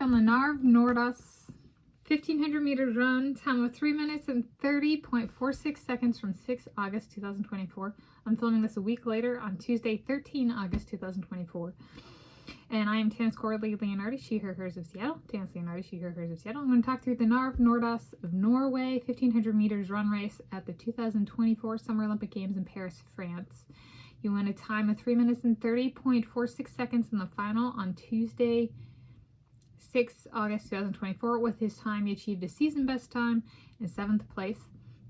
on the Narve Nordås 1500 meters run, time of 3 minutes and 30.46 seconds from 6 August 2024. I'm filming this a week later on Tuesday, 13 August 2024. And I am Tanis Coralee Leonhardi, she, her, hers of Seattle. Tanis Leonhardi, she, her, hers of Seattle. I'm going to talk through the Narve Nordås of Norway 1500 meters run race at the 2024 Summer Olympic Games in Paris, France. He won a time of 3 minutes and 30.46 seconds in the final on Tuesday, 6 August 2024. With his time, he achieved a season best time in 7th place.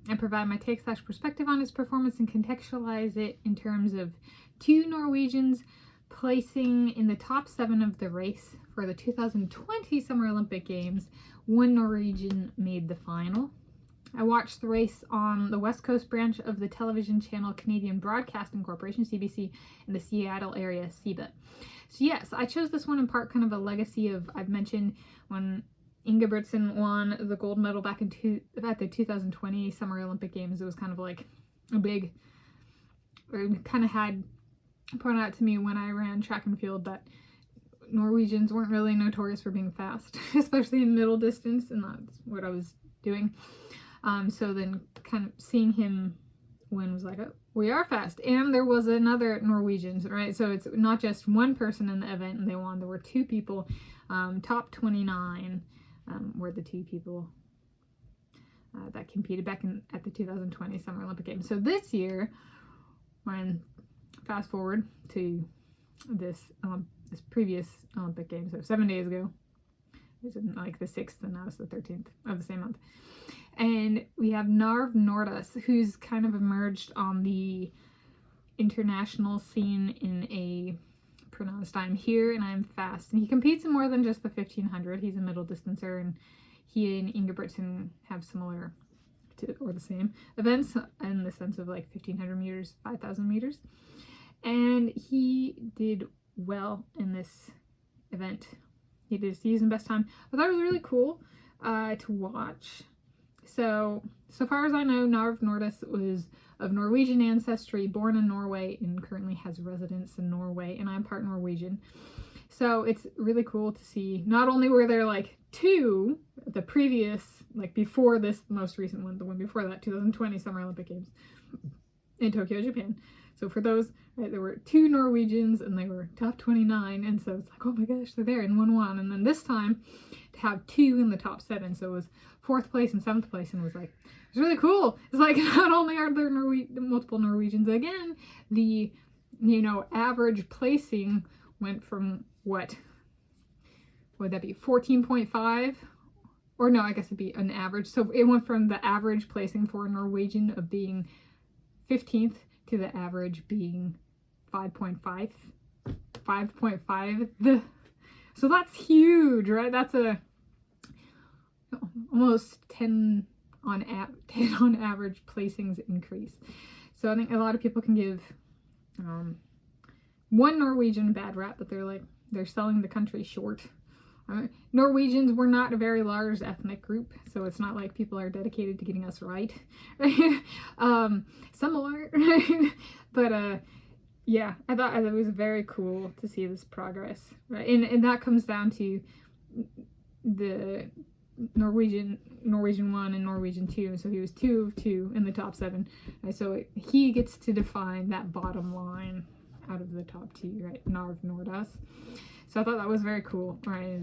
I provide my take/perspective on his performance and contextualize it in terms of 2 Norwegians placing in the top 7 of the race for the 2020 Summer Olympic Games. 1 Norwegian made the final. I watched the race on the West Coast branch of the television channel Canadian Broadcasting Corporation, CBC, in the Seattle area, CBUT. So yes, I chose this one in part kind of a legacy of, I've mentioned when Ingebrigtsen won the gold medal back at the 2020 Summer Olympic Games. It was kind of like a big, or it kind of had pointed out to me when I ran track and field that Norwegians weren't really notorious for being fast, especially in middle distance, and that's what I was doing. So then kind of seeing him win was like, oh, we are fast. And there was another Norwegian, right? So it's not just one person in the event and they won. There were 2 people. Top 29 were the 2 people that competed back at the 2020 Summer Olympic Games. So this year, when fast forward to this previous Olympic Games, so 7 days ago, it was like the 6th and now it's the 13th of the same month. And we have Narve Nordås, who's kind of emerged on the international scene in a pronounced I'm here and I'm fast. And he competes in more than just the 1500. He's a middle distancer, and he and Ingebrigtsen have similar or the same events in the sense of like 1500 meters, 5000 meters. And he did well in this event. He did a season best time. I thought it was really cool to watch. So far as I know, Narve Nordås was of Norwegian ancestry, born in Norway, and currently has residence in Norway, and I'm part Norwegian. So it's really cool to see, not only were there like 2, the previous, like before this most recent one, the one before that, 2020 Summer Olympic Games in Tokyo, Japan. So for those, right, there were 2 Norwegians and they were top 29, and so it's like, oh my gosh, they're there, and 1 won. And then this time to have 2 in the top 7, so it was 4th place and 7th place, and it was like, it's really cool. It's like, not only are there multiple Norwegians, again, the, average placing went from what would that be, 14.5? Or no, I guess it'd be an average. So it went from the average placing for a Norwegian of being 15th to the average being 5.5. So that's huge, right? That's a almost 10 on average placings increase. So I think a lot of people can give one Norwegian a bad rap, but they're selling the country short. Norwegians were not a very large ethnic group, so it's not like people are dedicated to getting us right. Some are, but yeah, I thought it was very cool to see this progress, right? And that comes down to the Norwegian 1 and Norwegian 2, so he was 2 of 2 in the top 7, right? So he gets to define that bottom line out of the top 2, right? Narve Nordås. So I thought that was very cool, right?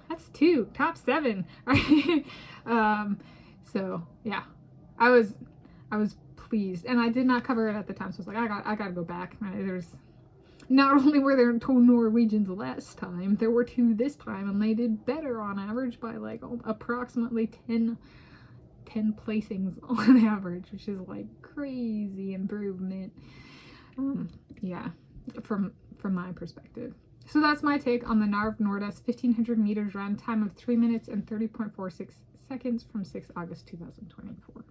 That's 2, top 7, right? So yeah, I was pleased, and I did not cover it at the time, so I was like, I gotta go back, right? There's not only were there 2 Norwegians last time, there were 2 this time, and they did better on average by like approximately 10 placings on average, which is like crazy improvement. Yeah, from my perspective. So that's my take on the Narve Nordås 1500 meters run, time of 3 minutes and 30.46 seconds from 6 August 2024.